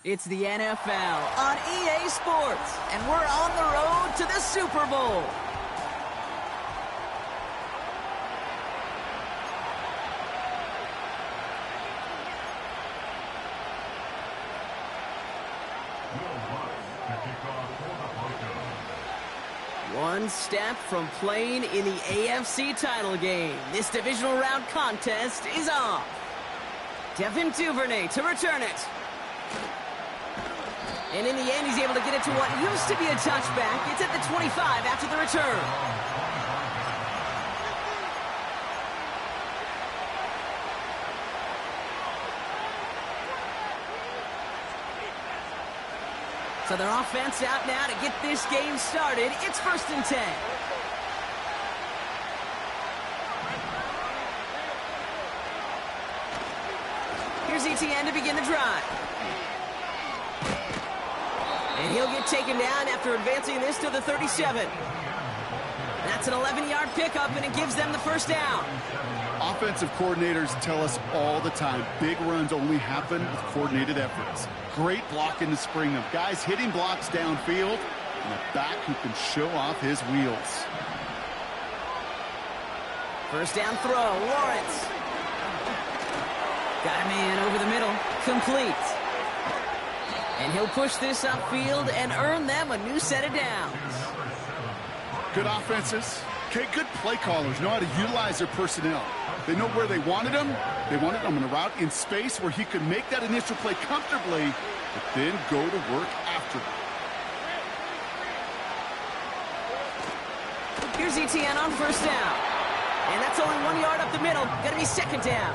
It's the NFL on EA Sports, and we're on the road to the Super Bowl. One step from playing in the AFC title game. This divisional round contest is on. Devin Duvernay to return it. And in the end, he's able to get it to what used to be a touchback. It's at the 25 after the return. So their offense out now to get this game started. It's 1st and 10. Here's ETN to begin the drive. And he'll get taken down after advancing this to the 37. That's an 11-yard pickup, and it gives them the first down. Offensive coordinators tell us all the time, big runs only happen with coordinated efforts. Great block in the spring of guys hitting blocks downfield, and a back who can show off his wheels. First down throw, Lawrence. Got a man over the middle, complete. And he'll push this upfield and earn them a new set of downs. Good offenses. Okay, good play callers know how to utilize their personnel. They know where they wanted him. They wanted him on a route in space where he could make that initial play comfortably, but then go to work after. Here's ETN on first down. And that's only 1 yard up the middle. Gonna be second down.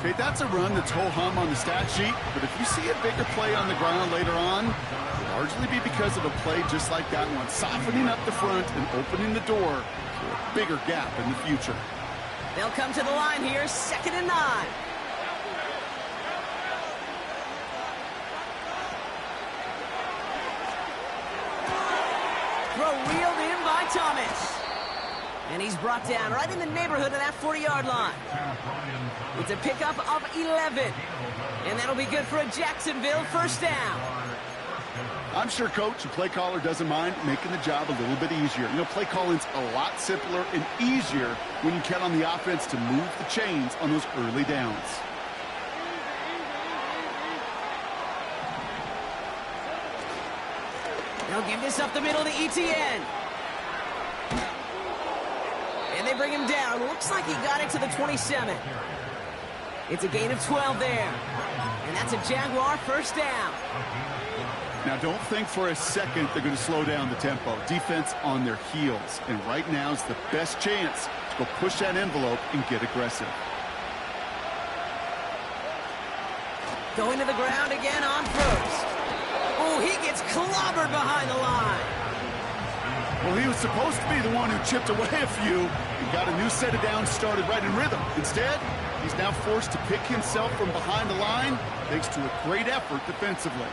Okay, that's a run that's ho-hum on the stat sheet, but if you see a bigger play on the ground later on, it'll largely be because of a play just like that one, softening up the front and opening the door to a bigger gap in the future. They'll come to the line here, 2nd and 9. Throw wheeled in by Thomas. And he's brought down right in the neighborhood of that 40-yard line. It's a pickup of 11. And that'll be good for a Jacksonville first down. I'm sure coach, the play caller, doesn't mind making the job a little bit easier. You know, play calling's a lot simpler and easier when you count on the offense to move the chains on those early downs. They'll give this up the middle to ETN. And they bring him down. Looks like he got it to the 27. It's a gain of 12 there. And that's a Jaguar first down. Now, don't think for a second they're going to slow down the tempo. Defense on their heels. And right now is the best chance to go push that envelope and get aggressive. Going to the ground again on first. Oh, he gets clobbered behind the line. Well, he was supposed to be the one who chipped away a few and got a new set of downs started right in rhythm. Instead, he's now forced to pick himself from behind the line thanks to a great effort defensively.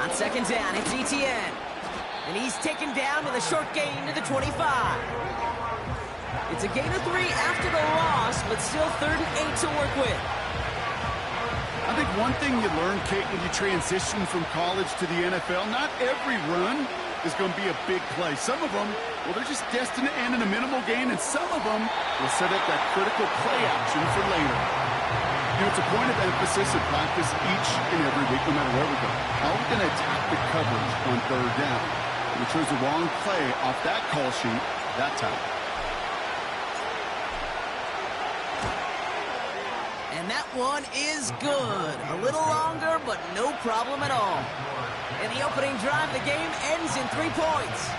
On second down, it's ETN. And he's taken down with a short gain to the 25. It's a gain of 3 after the loss, but still 3rd and 8 to work with. I think one thing you learn, Kate, when you transition from college to the NFL, not every run is going to be a big play. Some of them, well, they're just destined to end in a minimal gain, and some of them will set up that critical play action for later. You know, it's a point of emphasis in practice each and every week, no matter where we go. How are we going to attack the coverage on 3rd down? We chose the wrong play off that call sheet that time. And that one is good. A little longer, but no problem at all. In the opening drive, the game ends in 3 points.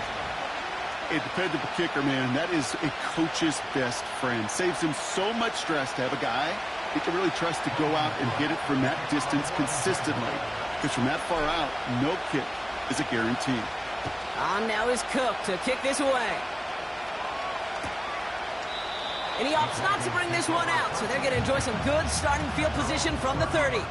A dependable kicker, man, that is a coach's best friend. Saves him so much stress to have a guy he can really trust to go out and hit it from that distance consistently. Because from that far out, no kick is a guarantee. On now is Cook to kick this away. And he opts not to bring this one out, so they're going to enjoy some good starting field position from the 30.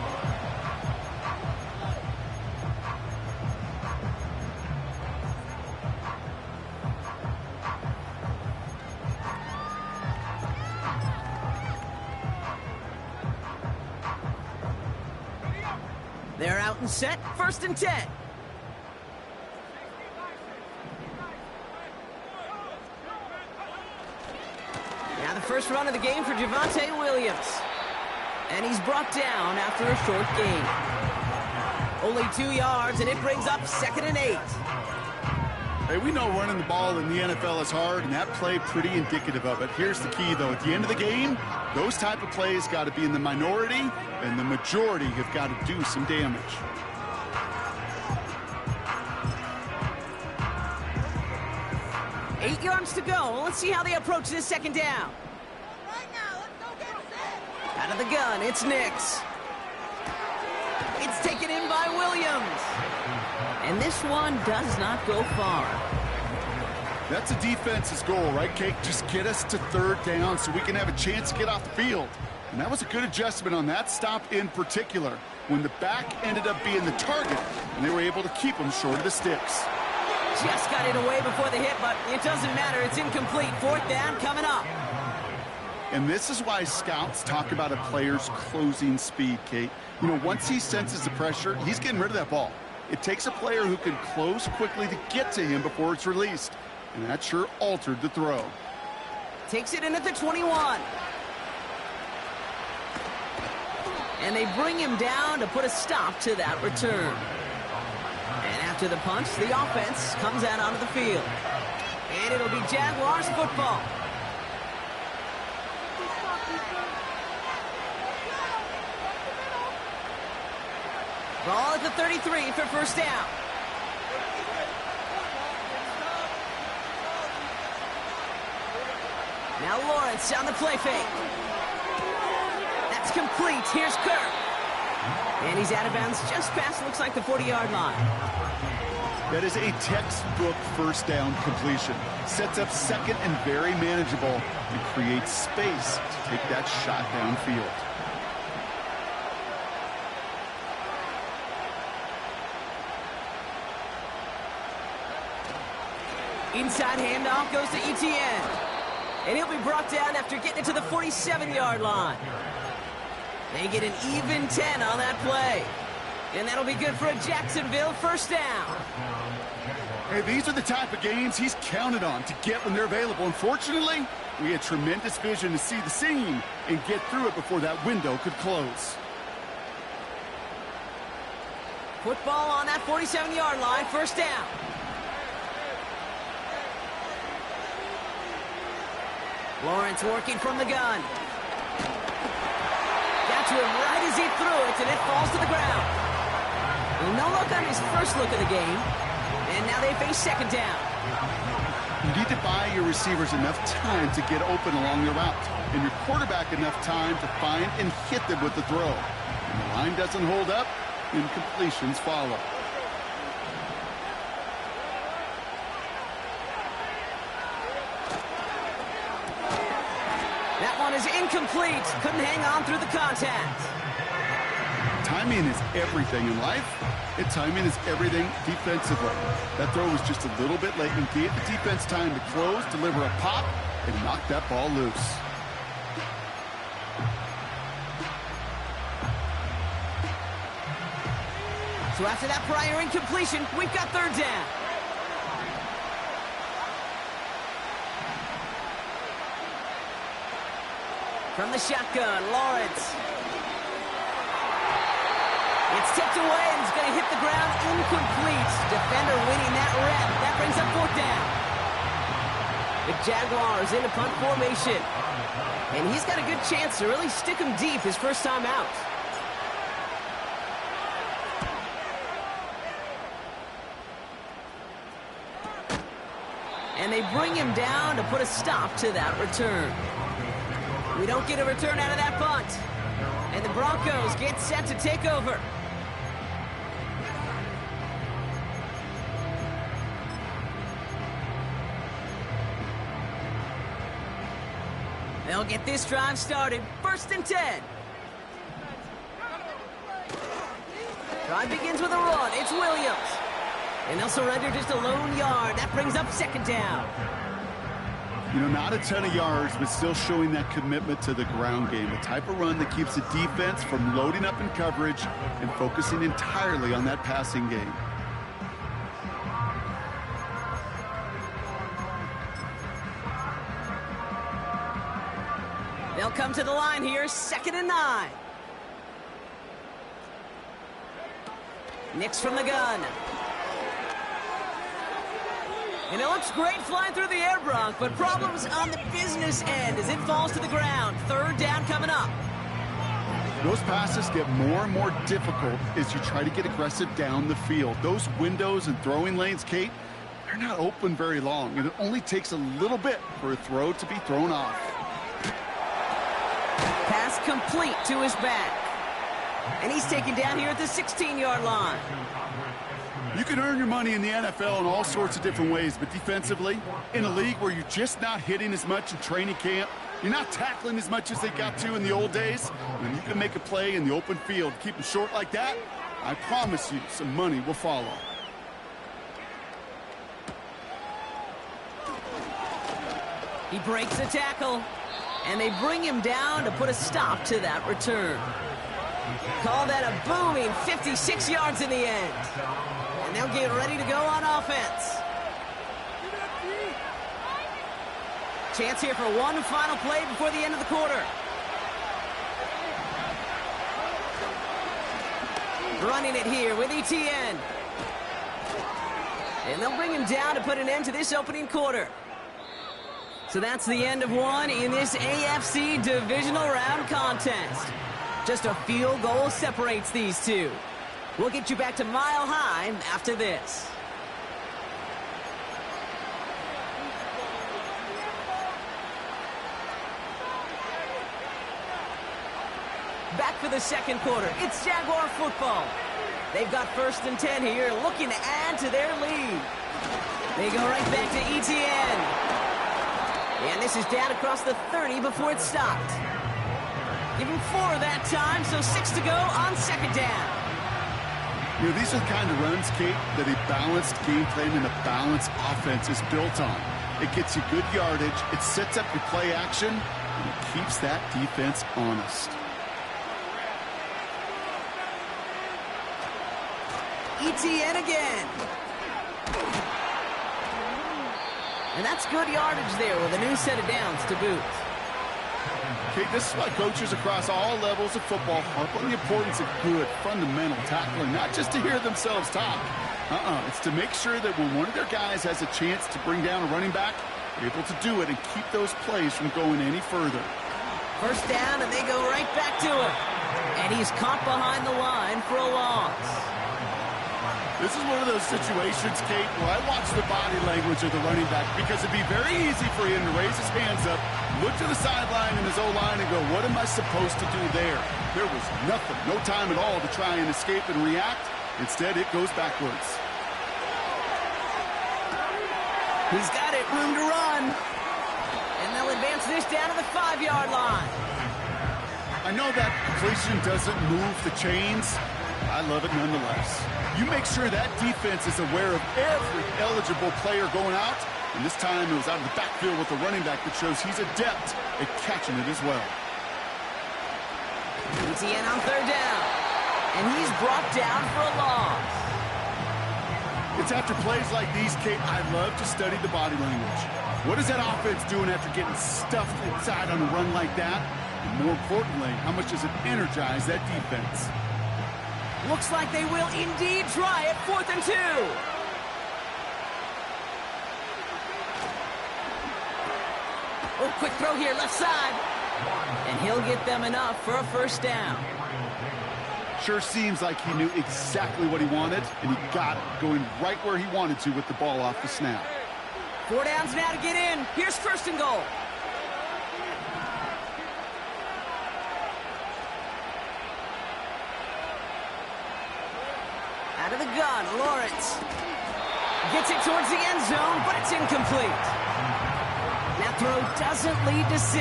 They're out and set, 1st and 10. Now the first run of the game for Javonte Williams. And he's brought down after a short gain. Only 2 yards, and it brings up 2nd and 8. Hey, we know running the ball in the NFL is hard, and that play pretty indicative of it. Here's the key, though. At the end of the game, those type of plays got to be in the minority, and the majority have got to do some damage. Eight yards to go. Let's see how they approach this 2nd down. Out of the gun, it's Nix. It's taken in by Williams. And this one does not go far. That's a defense's goal, right, Kate? Just get us to 3rd down so we can have a chance to get off the field. And that was a good adjustment on that stop in particular, when the back ended up being the target, and they were able to keep him short of the sticks. Just got it away before the hit, but it doesn't matter. It's incomplete. 4th down coming up. And this is why scouts talk about a player's closing speed, Kate. You know, once he senses the pressure, he's getting rid of that ball. It takes a player who can close quickly to get to him before it's released. And that sure altered the throw. Takes it in at the 21. And they bring him down to put a stop to that return. And after the punch, the offense comes out onto the field. And it'll be Jaguars football. Ball at the 33 for 1st down. Now Lawrence on the play fake. That's complete. Here's Kirk. And he's out of bounds just past, looks like, the 40-yard line. That is a textbook 1st down completion. Sets up 2nd and very manageable and creates space to take that shot downfield. Inside handoff goes to Etienne. And he'll be brought down after getting it to the 47-yard line. They get an even 10 on that play. And that'll be good for a Jacksonville 1st down. Hey, these are the type of games he's counted on to get when they're available. Unfortunately, we had tremendous vision to see the seam and get through it before that window could close. Football on that 47-yard line, 1st down. Lawrence working from the gun. Got to him right as he threw it, and it falls to the ground. Well, no look on his first look of the game. And now they face 2nd down. You need to buy your receivers enough time to get open along the route, and your quarterback enough time to find and hit them with the throw. When the line doesn't hold up, incompletions follow. That one is incomplete. Couldn't hang on through the contact. Timing is everything in life, and timing is everything defensively. That throw was just a little bit late and gave the defense time to close, deliver a pop, and knock that ball loose. So after that prior incompletion, we've got 3rd down. From the shotgun, Lawrence. It's tipped away, and it's going to hit the ground incomplete. Defender winning that rep. That brings up 4th down. The Jaguars in a punt formation. And he's got a good chance to really stick him deep his first time out. And they bring him down to put a stop to that return. We don't get a return out of that punt. And the Broncos get set to take over. They'll get this drive started. 1st and 10. Drive begins with a run. It's Williams. And they'll surrender just a lone yard. That brings up 2nd down. You know, not a ton of yards, but still showing that commitment to the ground game. The type of run that keeps the defense from loading up in coverage and focusing entirely on that passing game. They'll come to the line here, 2nd and 9. Nix from the gun. And it looks great flying through the air, Bronk, but problems on the business end as it falls to the ground. 3rd down coming up. Those passes get more and more difficult as you try to get aggressive down the field. Those windows and throwing lanes, Kate, they're not open very long, and it only takes a little bit for a throw to be thrown off. Pass complete to his back. And he's taken down here at the 16-yard line. You can earn your money in the NFL in all sorts of different ways, but defensively, in a league where you're just not hitting as much in training camp, you're not tackling as much as they got to in the old days, when you can make a play in the open field, keep them short like that, I promise you some money will follow. He breaks the tackle, and they bring him down to put a stop to that return. Call that a booming 56 yards in the end. And they'll get ready to go on offense. Chance here for one final play before the end of the quarter. Running it here with ETN. And they'll bring him down to put an end to this opening quarter. So that's the end of one in this AFC divisional round contest. Just a field goal separates these two. We'll get you back to Mile High after this. Back for the second quarter. It's Jaguar football. They've got 1st and 10 here, looking to add to their lead. They go right back to ETN. And this is down across the 30 before it stopped. Give him 4 that time, so 6 to go on 2nd down. You know, these are the kind of runs, Kate, that a balanced game plan and a balanced offense is built on. It gets you good yardage, it sets up your play action, and it keeps that defense honest. ETN again. And that's good yardage there with a new set of downs to boot. Okay, this is why coaches across all levels of football harp on the importance of good, fundamental tackling, not just to hear themselves talk. It's to make sure that when one of their guys has a chance to bring down a running back, they're able to do it and keep those plays from going any further. 1st down, and they go right back to it. And he's caught behind the line for a loss. This is one of those situations, Kate, where I watch the body language of the running back because it'd be very easy for him to raise his hands up, look to the sideline in his O-line and go, what am I supposed to do there? There was nothing, no time at all to try and escape and react. Instead, it goes backwards. He's got it, room to run. And they'll advance this down to the 5-yard line. I know that completion doesn't move the chains. I love it nonetheless. You make sure that defense is aware of every eligible player going out. And this time it was out of the backfield with the running back that shows he's adept at catching it as well. ETN on 3rd down. And he's brought down for a loss. It's after plays like these, Kate, I love to study the body language. What is that offense doing after getting stuffed inside on a run like that? And more importantly, how much does it energize that defense? Looks like they will indeed try it. 4th and 2. Oh, quick throw here, left side. And he'll get them enough for a 1st down. Sure seems like he knew exactly what he wanted, and he got it, going right where he wanted to with the ball off the snap. 4 downs now to get in. Here's 1st and goal. Out of the gun, Lawrence gets it towards the end zone, but it's incomplete. That throw doesn't lead to 6.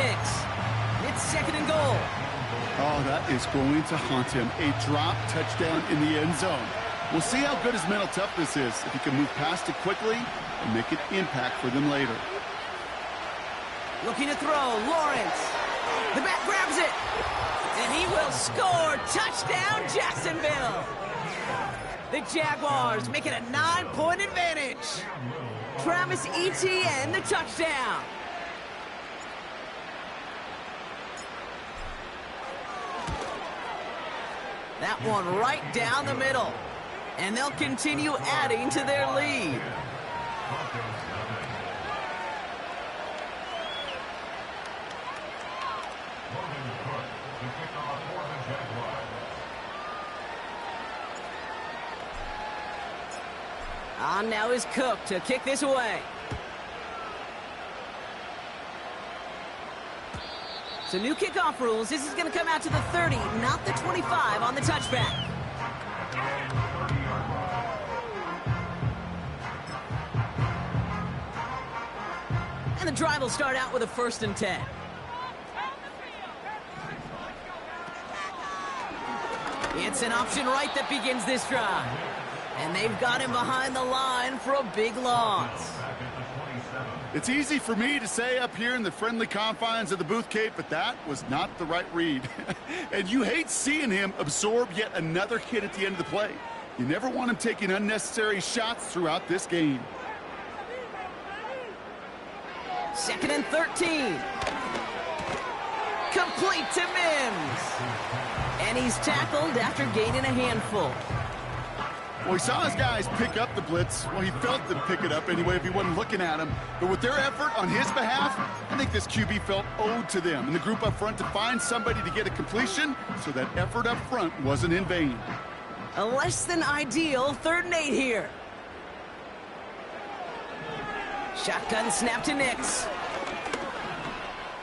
It's 2nd and goal. Oh, that is going to haunt him. A drop touchdown in the end zone. We'll see how good his mental toughness is, if he can move past it quickly and make an impact for them later. Looking to throw, Lawrence. The back grabs it. And he will score. Touchdown, Jacksonville. The Jaguars make it a 9-point advantage. Travis Etienne, the touchdown. That one right down the middle. And they'll continue adding to their lead. On now is Cook to kick this away. So new kickoff rules. This is going to come out to the 30, not the 25 on the touchback. And the drive will start out with a 1st and 10. It's an option right that begins this drive. And they've got him behind the line for a big loss. It's easy for me to say up here in the friendly confines of the booth, Kate, but that was not the right read. And you hate seeing him absorb yet another hit at the end of the play. You never want him taking unnecessary shots throughout this game. 2nd and 13. Complete to Mims. And he's tackled after gaining a handful. Well, he saw his guys pick up the blitz. Well, he felt them pick it up anyway if he wasn't looking at him. But with their effort on his behalf, I think this QB felt owed to them and the group up front to find somebody to get a completion, so that effort up front wasn't in vain. A less than ideal 3rd and 8 here. Shotgun snap to Nix.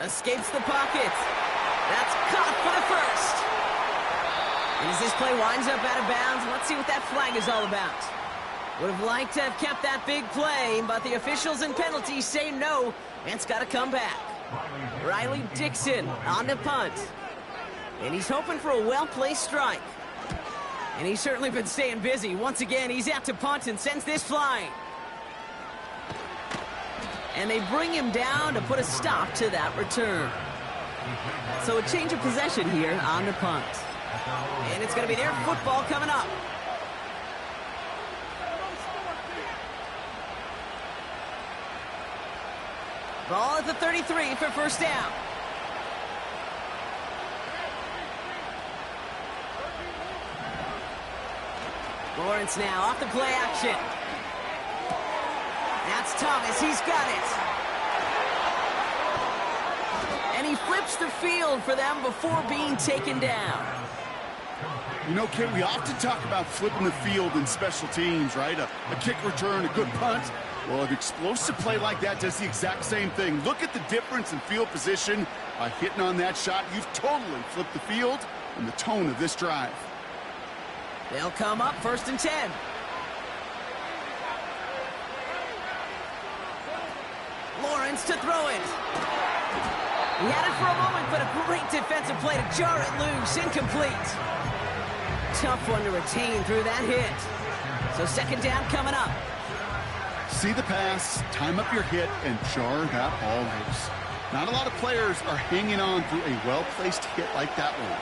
Escapes the pocket. That's caught for the 1st. And as this play winds up out of bounds, let's see what that flag is all about. Would have liked to have kept that big play, but the officials and penalties say no, and it's got to come back. Riley Dixon on the punt. And he's hoping for a well-placed strike. And he's certainly been staying busy. Once again, he's out to punt and sends this flying. And they bring him down to put a stop to that return. So a change of possession here on the punt. And it's going to be their football coming up. Ball at the 33 for 1st down. Lawrence now off the play action. That's Thomas. He's got it. And he flips the field for them before being taken down. You know, Kate, we often talk about flipping the field in special teams, right? A kick return, a good punt. Well, an explosive play like that does the exact same thing. Look at the difference in field position. By hitting on that shot, you've totally flipped the field and the tone of this drive. They'll come up 1st and 10. Lawrence to throw it. He had it for a moment, but a great defensive play to jar it loose. Incomplete. Tough one to retain through that hit. So 2nd down coming up. See the pass, time up your hit, and jar that ball loose. Not a lot of players are hanging on through a well-placed hit like that one.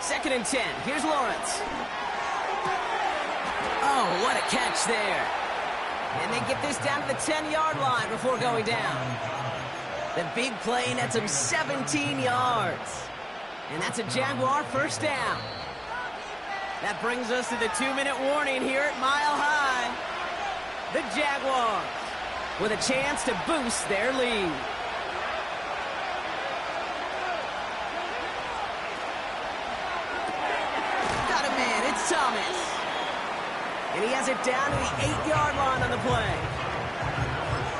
Second and 10. Here's Lawrence. Oh, what a catch there. And they get this down to the 10-yard line before going down. The big play nets him 17 yards. And that's a Jaguar 1st down. That brings us to the 2-minute warning here at Mile High. The Jaguars with a chance to boost their lead. Got a man, it's Thomas. And he has it down to the 8-yard line on the play.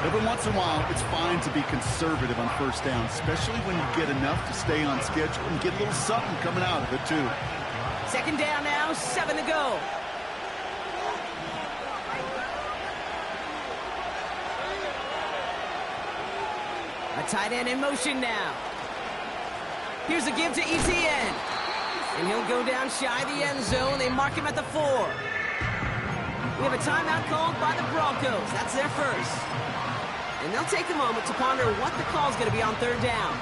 Every once in a while, it's fine to be conservative on 1st down, especially when you get enough to stay on schedule and get a little something coming out of it, too. 2nd down now, 7 to go. A tight end in motion now. Here's a give to Etienne. And he'll go down shy of the end zone. They mark him at the 4. We have a timeout called by the Broncos. That's their first. And they'll take a moment to ponder what the call's going to be on third down.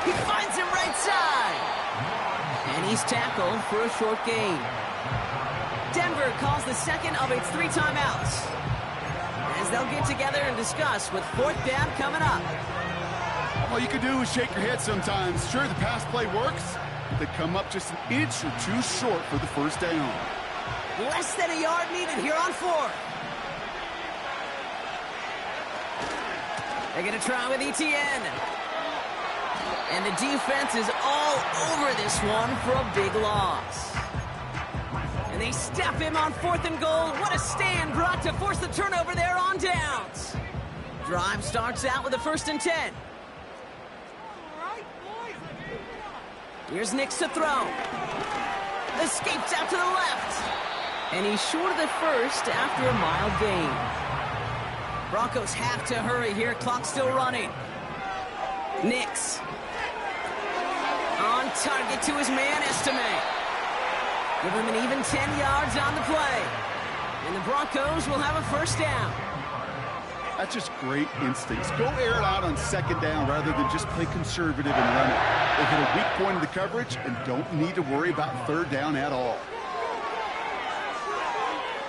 He finds him right side. And he's tackled for a short gain. Denver calls the second of its 3 timeouts, as they'll get together and discuss with fourth down coming up. All you can do is shake your head sometimes. Sure, the pass play works, but they come up just an inch or 2 short for the first down. Less than a yard needed here on 4th. They're going to try with ETN. And the defense is all over this one for a big loss. And they step him on 4th and goal. What a stand brought to force the turnover there on downs. Drive starts out with a 1st and 10. Here's Nix to throw. Escapes out to the left. And he's short of the first after a mild gain. Broncos have to hurry here. Clock still running. Nix. On target to his man estimate. Give him an even 10 yards on the play. And the Broncos will have a first down. That's just great instincts. Go air it out on 2nd down rather than just play conservative and run it. They hit a weak point in the coverage and don't need to worry about 3rd down at all.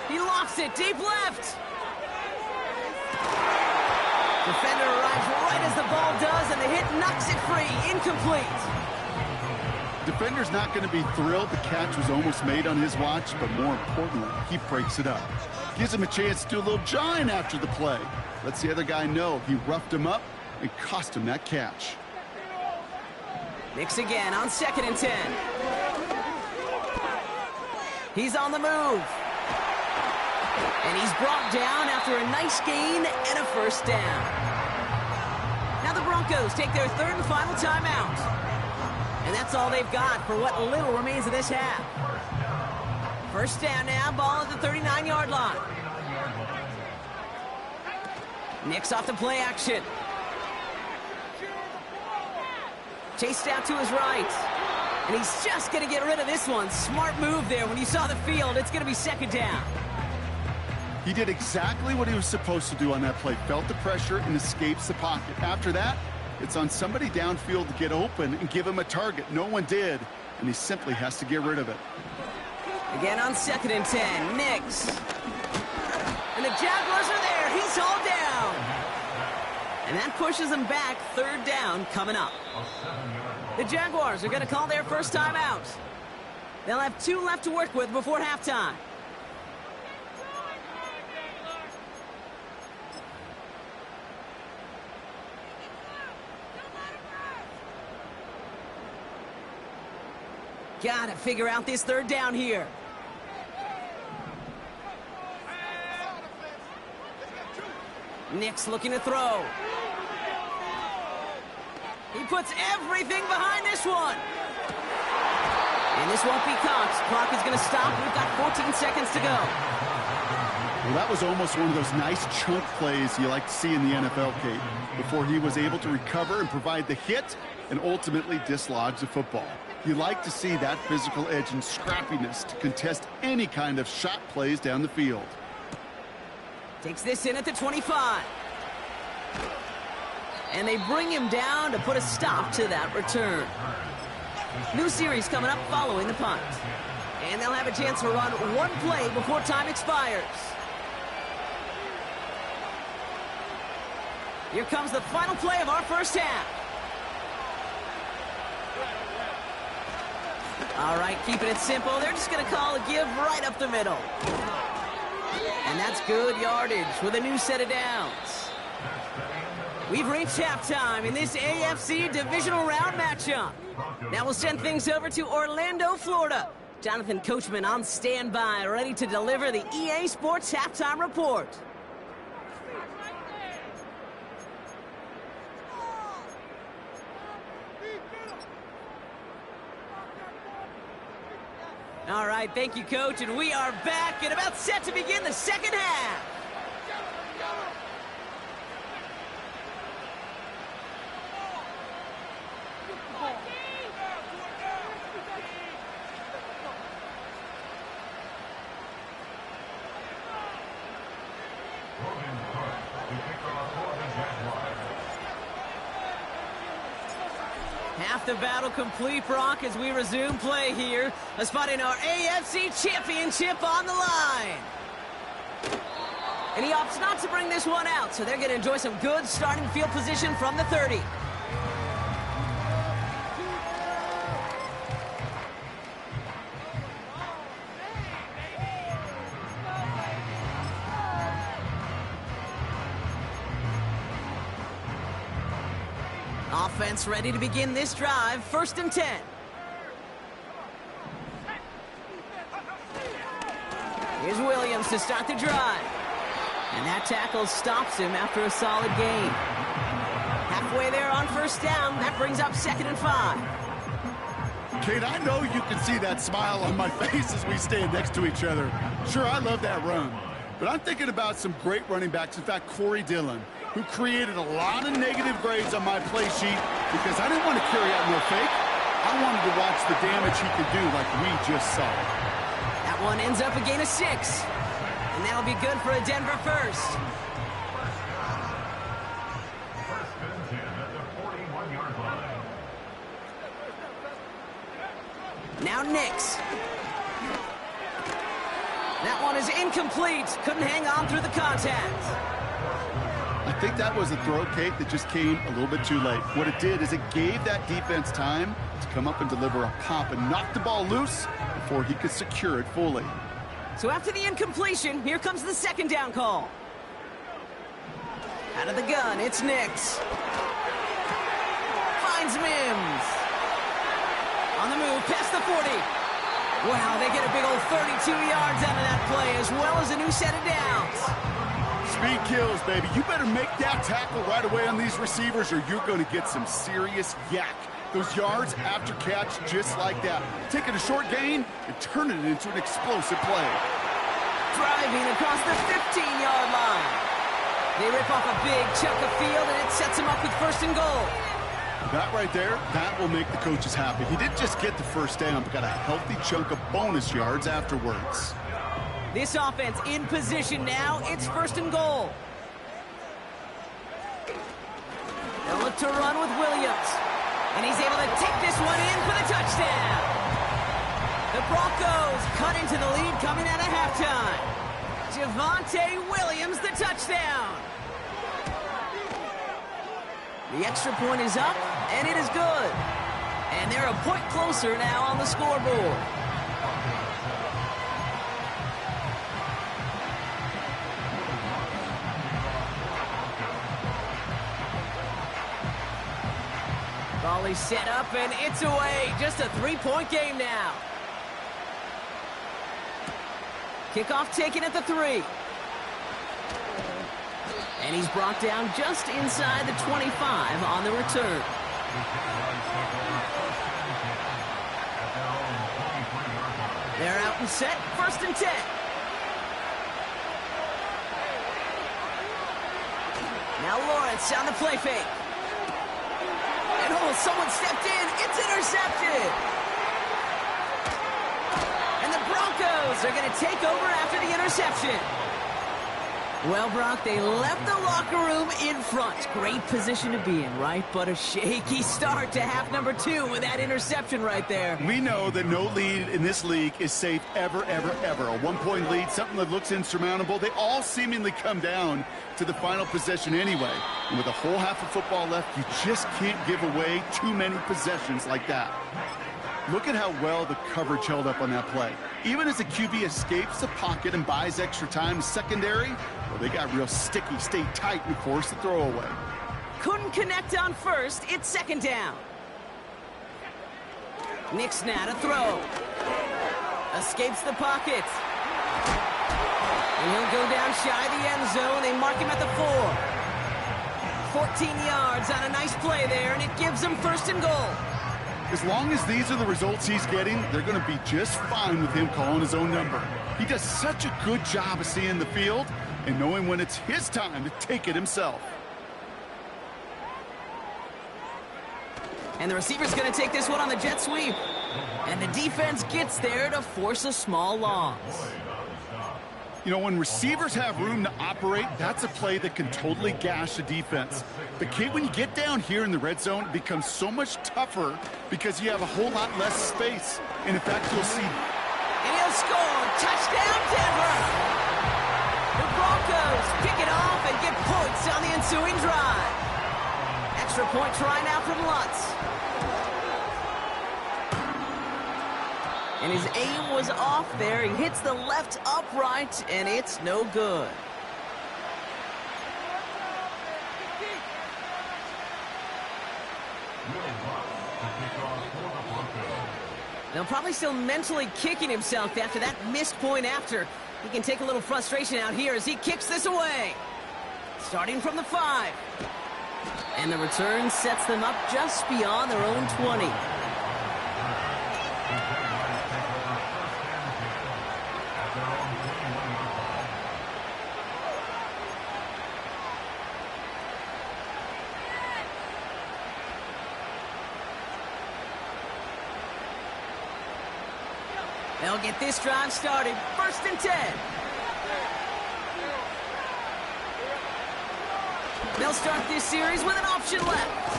He lofts it deep left. Defender arrives right as the ball does, and the hit knocks it free. Incomplete. Defender's not going to be thrilled the catch was almost made on his watch, but more importantly, he breaks it up. Gives him a chance to do a little jawing after the play. Lets the other guy know he roughed him up and cost him that catch. Nix again on 2nd and 10. He's on the move. And he's brought down after a nice gain and a first down. Now the Broncos take their 3rd and final timeout. And that's all they've got for what little remains of this half. First down now, ball at the 39-yard line. Nix off the play action. Chased out to his right. And he's just going to get rid of this one. Smart move there. When you saw the field, it's going to be 2nd down. He did exactly what he was supposed to do on that play. Felt the pressure and escapes the pocket. After that, it's on somebody downfield to get open and give him a target. No one did, and he simply has to get rid of it. Again on 2nd and 10, Nix. And the Jaguars are there. He's hauled down. And that pushes them back. 3rd down coming up. The Jaguars are going to call their first time out. They'll have 2 left to work with before halftime. Got to figure out this 3rd down here. Nix looking to throw. He puts everything behind this one. And this won't be caught. Clock is going to stop. We've got 14 seconds to go. Well, that was almost one of those nice chunk plays you like to see in the NFL, Kate, before he was able to recover and provide the hit and ultimately dislodge the football. You like to see that physical edge and scrappiness to contest any kind of shot plays down the field. Takes this in at the 25. And they bring him down to put a stop to that return. New series coming up following the punt. And they'll have a chance to run one play before time expires. Here comes the final play of our first half. All right, keeping it simple. They're just going to call a give right up the middle. And that's good yardage with a new set of downs. We've reached halftime in this AFC divisional round matchup. Now we'll send things over to Orlando, Florida. Jonathan Coachman on standby, ready to deliver the EA Sports halftime report. All right, thank you, Coach, and we are back and about set to begin the second half. Half the battle complete, Brock, as we resume play here. A spot in our AFC Championship on the line. And he opts not to bring this one out, so they're going to enjoy some good starting field position from the 30. Offense ready to begin this drive. 1st and 10. Here's Williams to start the drive. And that tackle stops him after a solid gain. Halfway there on 1st down. That brings up 2nd and 5. Kate, I know you can see that smile on my face as we stand next to each other. Sure, I love that run. But I'm thinking about some great running backs. In fact, Corey Dillon, who created a lot of negative grades on my play sheet because I didn't want to carry out no fake. I wanted to watch the damage he could do like we just saw. That one ends up a gain of 6. And that'll be good for a Denver first. Now Nix. That one is incomplete. Couldn't hang on through the contact. I think that was a throw, Kate, that just came a little bit too late. What it did is it gave that defense time to come up and deliver a pop and knock the ball loose before he could secure it fully. So after the incompletion, here comes the 2nd down call. Out of the gun, it's Nix. Finds Mims. On the move, past the 40. Wow, they get a big old 32 yards out of that play, as well as a new set of downs. Speed kills, baby. You better make that tackle right away on these receivers or you're going to get some serious yak. Those yards after catch just like that. Taking a short gain and turning it into an explosive play. Driving across the 15-yard line. They rip off a big chunk of field, and it sets them up with 1st and goal. That right there, that will make the coaches happy. He didn't just get the 1st down, but got a healthy chunk of bonus yards afterwards. This offense in position now. It's 1st and goal. They'll look to run with Williams. And he's able to take this one in for the touchdown. The Broncos cut into the lead coming out of halftime. Javonte Williams, the touchdown. The extra point is up, and it is good. And they're a point closer now on the scoreboard. Volley set up, and it's away. Just a 3-point game now. Kickoff taken at the 3. And he's brought down just inside the 25 on the return. They're out and set. 1st and 10. Now Lawrence on the play fake. And oh, someone stepped in. It's intercepted. And the Broncos are going to take over after the interception. Well, Brock, they left the locker room in front. Great position to be in, right? But a shaky start to half number 2 with that interception right there. We know that no lead in this league is safe ever, ever, ever. A 1-point lead, something that looks insurmountable. They all seemingly come down to the final possession anyway. And with a whole half of football left, you just can't give away too many possessions like that. Look at how well the coverage held up on that play. Even as the QB escapes the pocket and buys extra time, secondary, well, they got real sticky, stayed tight, and forced the throw away. Couldn't connect on 1st. It's 2nd down. Nix now to throw. Escapes the pocket. And he'll go down shy of the end zone. They mark him at the 4. 14 yards on a nice play there, and it gives them 1st and goal. As long as these are the results he's getting, they're going to be just fine with him calling his own number. He does such a good job of seeing the field and knowing when it's his time to take it himself. And the receiver's going to take this one on the jet sweep. And the defense gets there to force a small loss. You know, when receivers have room to operate, that's a play that can totally gash a defense. But, Kate, when you get down here in the red zone, it becomes so much tougher because you have a whole lot less space. And, in fact, you'll see... And he'll score. Touchdown, Denver! The Broncos pick it off and get points on the ensuing drive. Extra point try now from Lutz. And his aim was off there. He hits the left upright, and it's no good. Now, probably still mentally kicking himself after that missed point after. He can take a little frustration out here as he kicks this away. Starting from the 5. And the return sets them up just beyond their own 20. They'll get this drive started. 1st and 10. They'll start this series with an option left.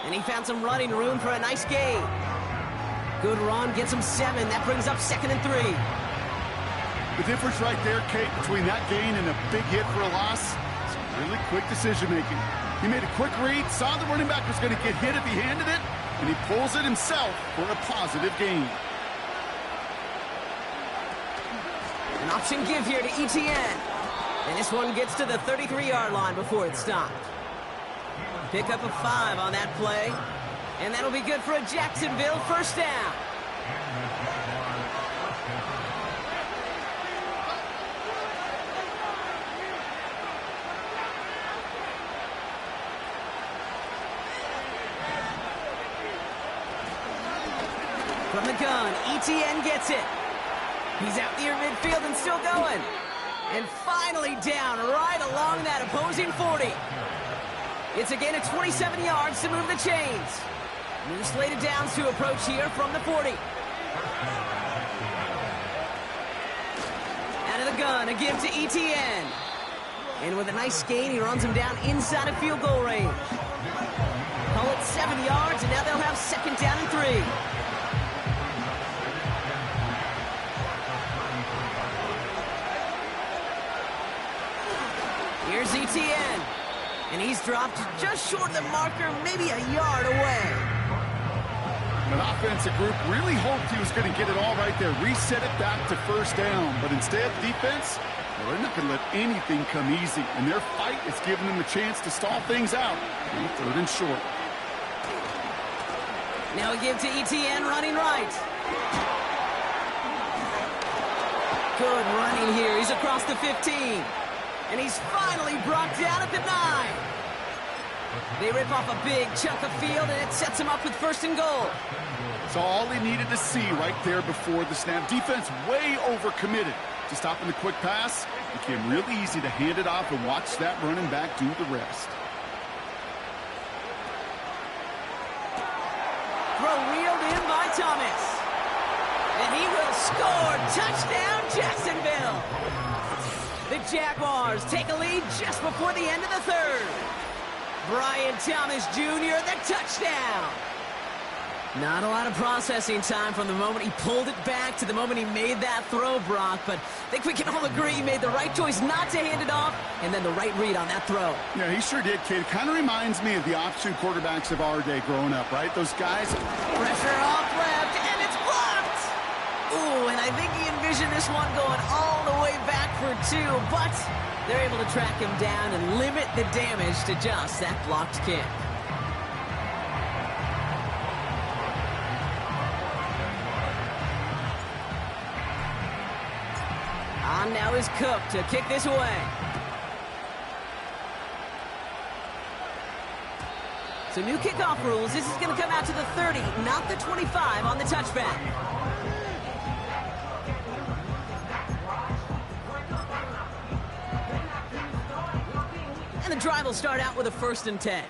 And he found some running room for a nice gain. Good run, gets him 7. That brings up 2nd and 3. The difference right there, Kate, between that gain and a big hit for a loss, is really quick decision-making. He made a quick read, saw the running back was going to get hit if he handed it, and he pulls it himself for a positive gain. An option give here to Etienne. And this one gets to the 33-yard line before it's stopped. Pick up a 5 on that play. And that'll be good for a Jacksonville 1st down. From the gun, Etienne gets it. He's out near midfield and still going. And finally down right along that opposing 40. It's again at 27 yards to move the chains. New slated downs to approach here from the 40. Out of the gun, a give to Etienne. And with a nice gain, he runs him down inside of field goal range. Call it 7 yards, and now they'll have 2nd down and 3. Here's Etienne, and he's dropped just short of the marker, maybe a yard away. An offensive group really hoped he was going to get it all right there, reset it back to 1st down, but instead, defense, well, they're not going to let anything come easy, and their fight is giving them a chance to stall things out on 3rd and short. Now a give to Etienne running right. Good running here. He's across the 15. And he's finally brought down at the 9. They rip off a big chunk of field, and it sets him up with 1st and goal. So all he needed to see right there before the snap. Defense way overcommitted to stopping the quick pass. It became really easy to hand it off and watch that running back do the rest. Throw reeled in by Thomas. And he will score. Touchdown, Jacksonville. The Jaguars take a lead just before the end of the 3rd. Brian Thomas Jr., the touchdown. Not a lot of processing time from the moment he pulled it back to the moment he made that throw, Brock. But I think we can all agree he made the right choice not to hand it off, and then the right read on that throw. Yeah, he sure did, kid. It kind of reminds me of the option quarterbacks of our day growing up, right? Those guys. Pressure off left, and it's blocked. Ooh, and I think he envisioned this one going all the way back for 2, but they're able to track him down and limit the damage to just that blocked kick. On now is Cook to kick this away. So new kickoff rules. This is going to come out to the 30, not the 25 on the touchback. And the drive will start out with a 1st and 10.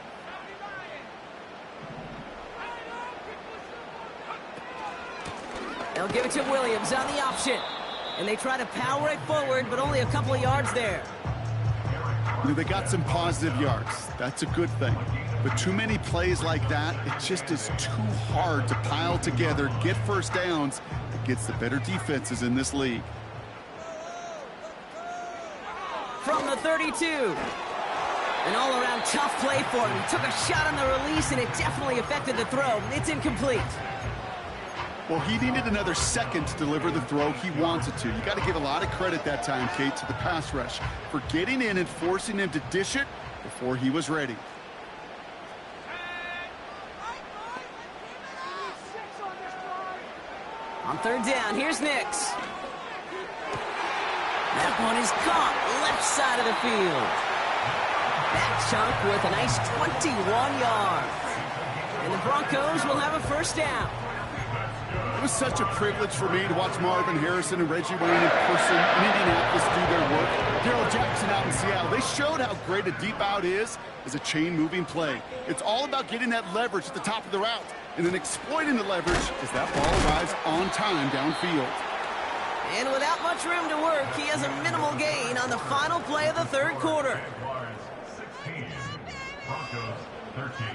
They'll give it to Williams on the option. And they try to power it forward, but only a couple of yards there. They got some positive yards. That's a good thing. But too many plays like that, it just is too hard to pile together, get first downs against the better defenses in this league. From the 32. An all-around tough play for him. He took a shot on the release, and it definitely affected the throw. It's incomplete. Well, he needed another second to deliver the throw he wanted to. You got to give a lot of credit that time, Kate, to the pass rush for getting in and forcing him to dish it before he was ready. On third down, here's Nix. That one is caught left side of the field. That chunk with a nice 21 yards. And the Broncos will have a first down. It was such a privilege for me to watch Marvin Harrison and Reggie Wayne in person in Indianapolis do their work. Darryl Jackson out in Seattle. They showed how great a deep out is as a chain-moving play. It's all about getting that leverage at the top of the route and then exploiting the leverage as that ball arrives on time downfield. And without much room to work, he has a minimal gain on the final play of the third quarter. 16, Broncos 13.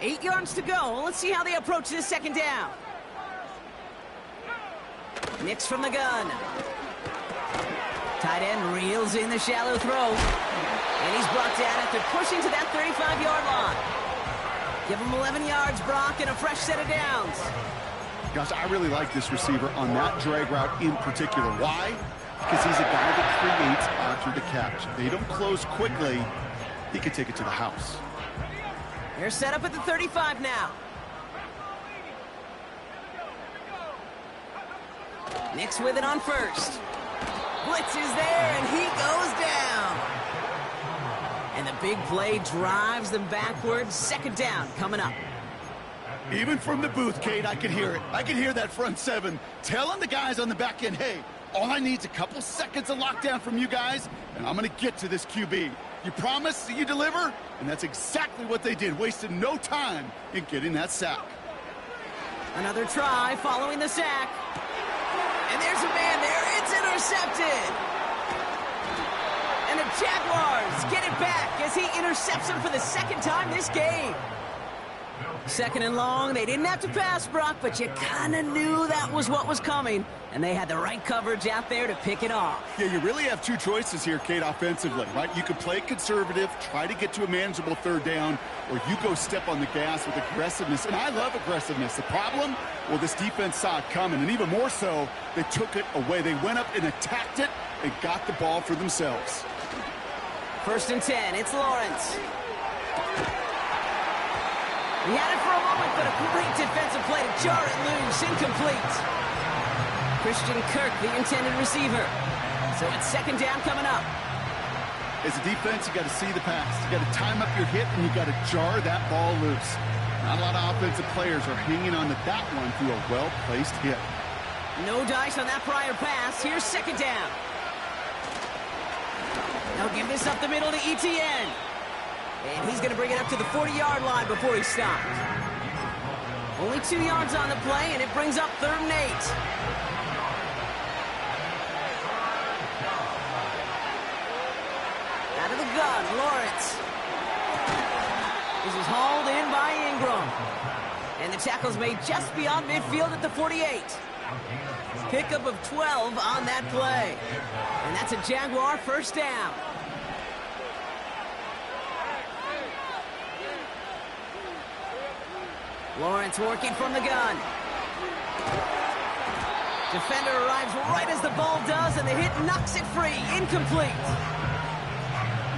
Eight yards to go. Let's see how they approach this second down. Nix from the gun. Tight end reels in the shallow throw. And he's brought down after pushing to that 35-yard line. Give him 11 yards, Brock, and a fresh set of downs. Gosh, I really like this receiver on that drag route in particular. Why? Because he's a guy that creates after the catch. If they don't close quickly, he could take it to the house. They're set up at the 35 now. Nix with it on first. Blitz is there, and he goes down. And the big play drives them backwards. Second down coming up. Even from the booth, Kate, I could hear it. I could hear that front seven telling the guys on the back end, hey, all I need is a couple seconds of lockdown from you guys, and I'm going to get to this QB. You promise that you deliver? And that's exactly what they did, wasted no time in getting that sack. Another try following the sack. And there's a man there. It's intercepted. And the Jaguars get it back as he intercepts him for the second time this game. Second and long. They didn't have to pass, Brock, but you kind of knew that was what was coming. And they had the right coverage out there to pick it off. Yeah, you really have two choices here, Kate, offensively, right? You could play conservative, try to get to a manageable third down, or you go step on the gas with aggressiveness. And I love aggressiveness. The problem, well, this defense saw it coming, and even more so, they took it away. They went up and attacked it and got the ball for themselves. First and 10, it's Lawrence. He had it for a moment, but a great defensive play to jar it loose. Incomplete. Christian Kirk, the intended receiver. So it's second down coming up. As a defense, you got to see the pass. You got to time up your hit, and you got to jar that ball loose. Not a lot of offensive players are hanging on to that one through a well-placed hit. No dice on that prior pass. Here's second down. They'll give this up the middle to ETN. And he's going to bring it up to the 40-yard line before he stopped. Only 2 yards on the play, and it brings up third and 8. Out of the gun, Lawrence. This is hauled in by Ingram. And the tackle's made just beyond midfield at the 48. Pickup of 12 on that play. And that's a Jaguar first down. Lawrence working from the gun. Defender arrives right as the ball does, and the hit knocks it free. Incomplete.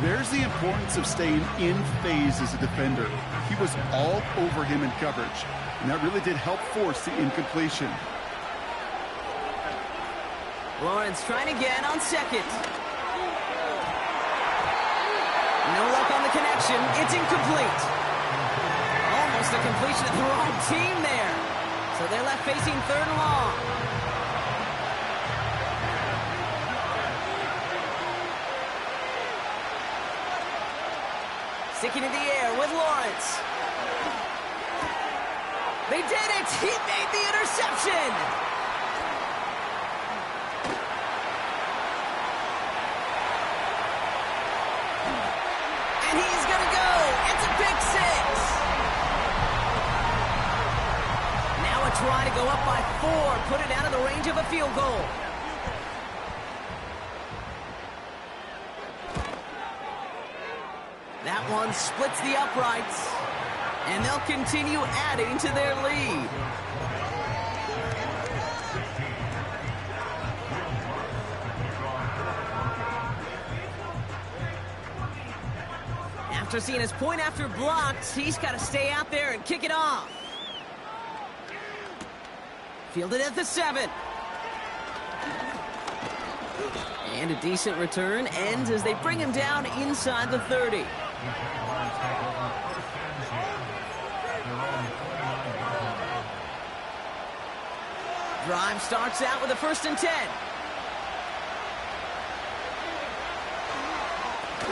There's the importance of staying in phase as a defender. He was all over him in coverage, and that really did help force the incompletion. Lawrence trying again on second. No luck on the connection. It's incomplete. Almost a completion of the wrong team there. So they're left facing third and long. Sticking in the air with Lawrence. They did it! He made the interception! And he's gonna go! It's a pick six! Now a try to go up by 4, put it out of the range of a field goal. That one splits the uprights, and they'll continue adding to their lead. After seeing his point after blocked, he's got to stay out there and kick it off. Fielded at the 7. And a decent return ends as they bring him down inside the 30. Drive starts out with a 1st and 10.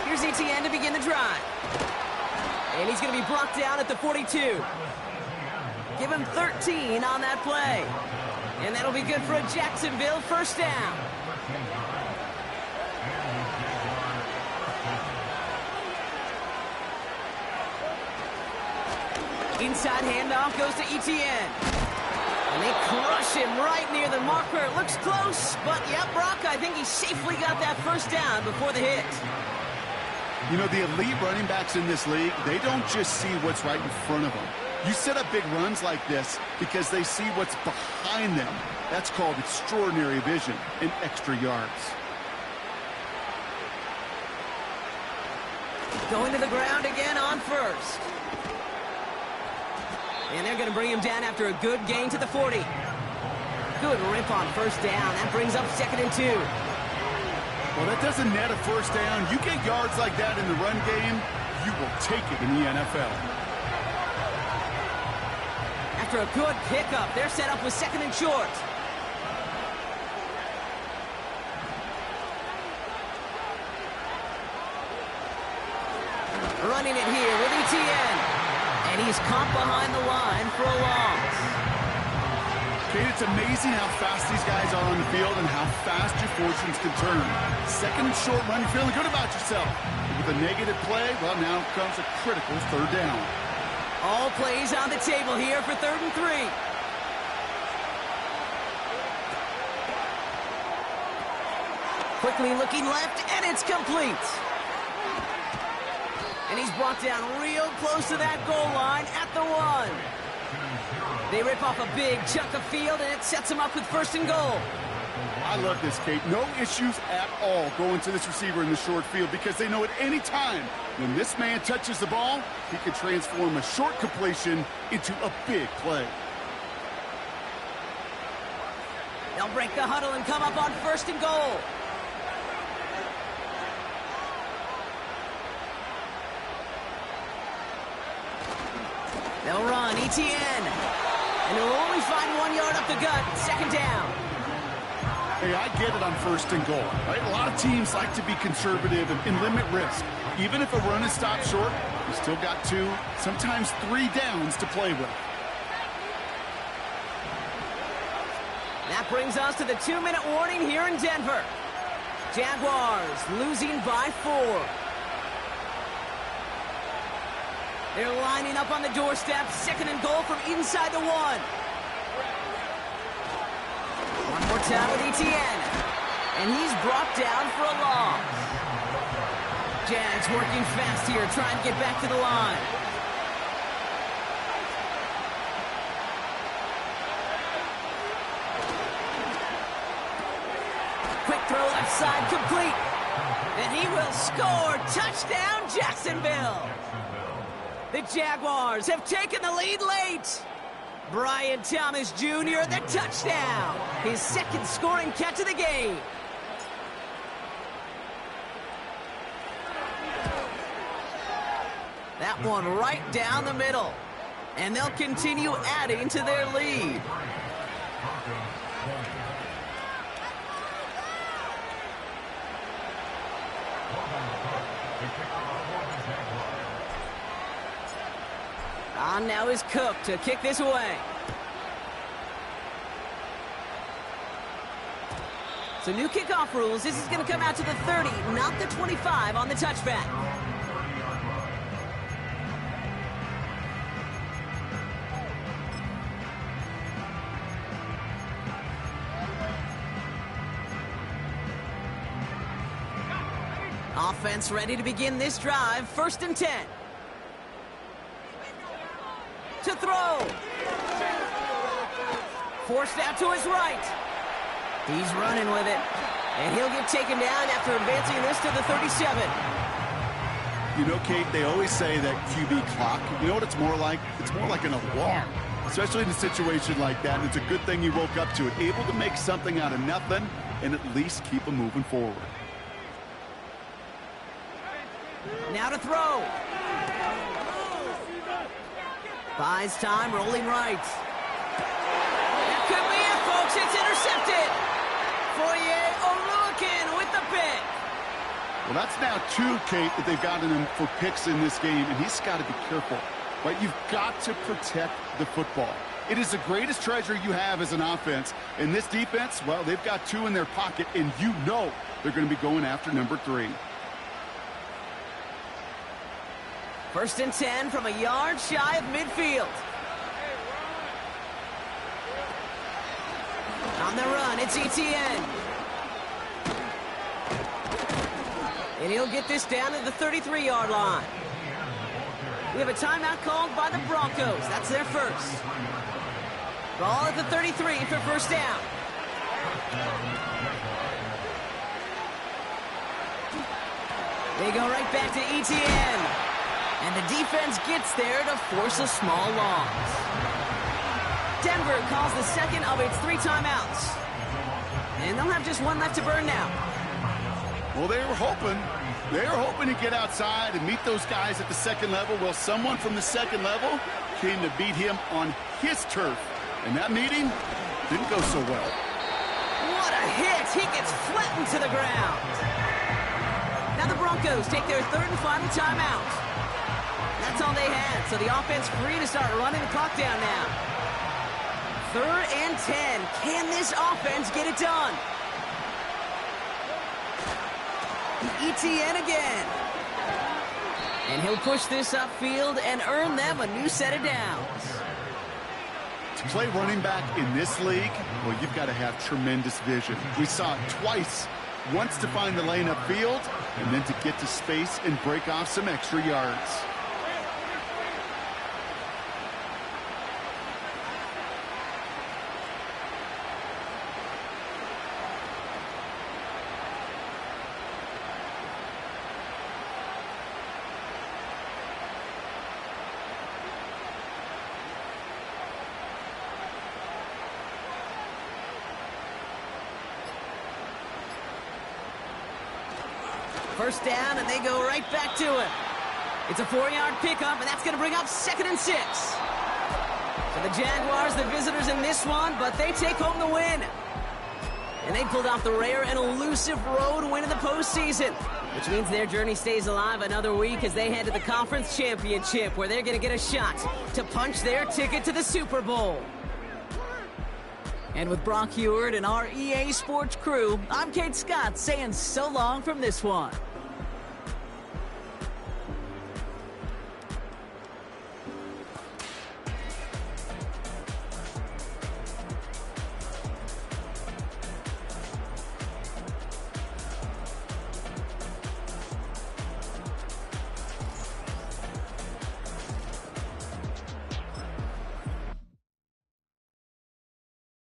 Here's ETN to begin the drive. And he's going to be brought down at the 42. Give him 13 on that play. And that'll be good for a Jacksonville 1st down. Inside handoff goes to ETN. And they crush him right near the marker. It looks close, but yep, Brock, I think he safely got that 1st down before the hit. You know, the elite running backs in this league, they don't just see what's right in front of them. You set up big runs like this because they see what's behind them. That's called extraordinary vision and extra yards. Going to the ground again on 1st. And they're going to bring him down after a good gain to the 40. Good rip on 1st down. That brings up 2nd and 2. Well, that doesn't net a 1st down. You get yards like that in the run game, you will take it in the NFL. After a good pickup, they're set up with 2nd and short. Running it here with ETN. And he's caught behind the line for a loss. Kate, it's amazing how fast these guys are on the field and how fast your fortunes can turn. 2nd and short run, you're feeling good about yourself. With a negative play, well, now comes a critical 3rd down. All plays on the table here for 3rd and 3. Quickly looking left, and it's complete. And he's brought down real close to that goal line at the 1. They rip off a big chunk of field, and it sets him up with 1st and goal. I love this, Kate. No issues at all going to this receiver in the short field because they know at any time when this man touches the ball, he can transform a short completion into a big play. They'll break the huddle and come up on 1st and goal. They'll run, ETN. And he'll only find 1 yard up the gut, 2nd down. Hey, I get it on 1st and goal, right? A lot of teams like to be conservative and limit risk. Even if a run is stopped short, you still got 2, sometimes 3 downs to play with. That brings us to the 2-minute warning here in Denver. Jaguars losing by 4. They're lining up on the doorstep. 2nd and goal from inside the 1. One more time with ETN. And he's brought down for a loss. Jags working fast here, trying to get back to the line. Quick throw left side, complete. And he will score. Touchdown, Jacksonville. The Jaguars have taken the lead late. Brian Thomas Jr., the touchdown. His 2nd scoring catch of the game. That one right down the middle. And they'll continue adding to their lead. On now is Cook to kick this away. So new kickoff rules. This is going to come out to the 30, not the 25 on the touchback. Offense ready to begin this drive. 1st and 10. To throw. Forced out to his right. He's running with it. And he'll get taken down after advancing this to the 37. You know, Kate, they always say that QB clock, you know what it's more like? It's more like an alarm, especially in a situation like that. And it's a good thing you woke up to it, able to make something out of nothing and at least keep them moving forward. Now to throw. Buys time, rolling right. That could be it, folks. It's intercepted. Foye Oluwakin with the pick. Well, that's now 2, Kate, that they've gotten him for picks in this game, and he's got to be careful. Right? You've got to protect the football. It is the greatest treasure you have as an offense. And this defense, well, they've got 2 in their pocket, and you know they're going to be going after number 3. 1st and 10 from a yard shy of midfield. On the run, it's ETN. And he'll get this down to the 33-yard line. We have a timeout called by the Broncos. That's their first. Ball at the 33 for 1st down. They go right back to ETN. And the defense gets there to force a small loss. Denver calls the second of its 3 timeouts. And they'll have just 1 left to burn now. Well, they were hoping to get outside and meet those guys at the 2nd level. Well, someone from the 2nd level came to beat him on his turf. And that meeting didn't go so well. What a hit! He gets flattened to the ground. Now the Broncos take their 3rd and final timeout. That's all they had, so the offense free to start running the clock down now. 3rd and 10. Can this offense get it done? ETN again. And he'll push this upfield and earn them a new set of downs. To play running back in this league, well, you've got to have tremendous vision. We saw it twice. Once to find the lane upfield, and then to get to space and break off some extra yards. First down, and they go right back to it. It's a 4-yard pickup, and that's going to bring up 2nd and 6. So the Jaguars, the visitors in this one, but they take home the win. And they pulled off the rare and elusive road win in the postseason, which means their journey stays alive another week as they head to the Conference Championship, where they're going to get a shot to punch their ticket to the Super Bowl. And with Brock Heward and our EA Sports crew, I'm Kate Scott saying so long from this one.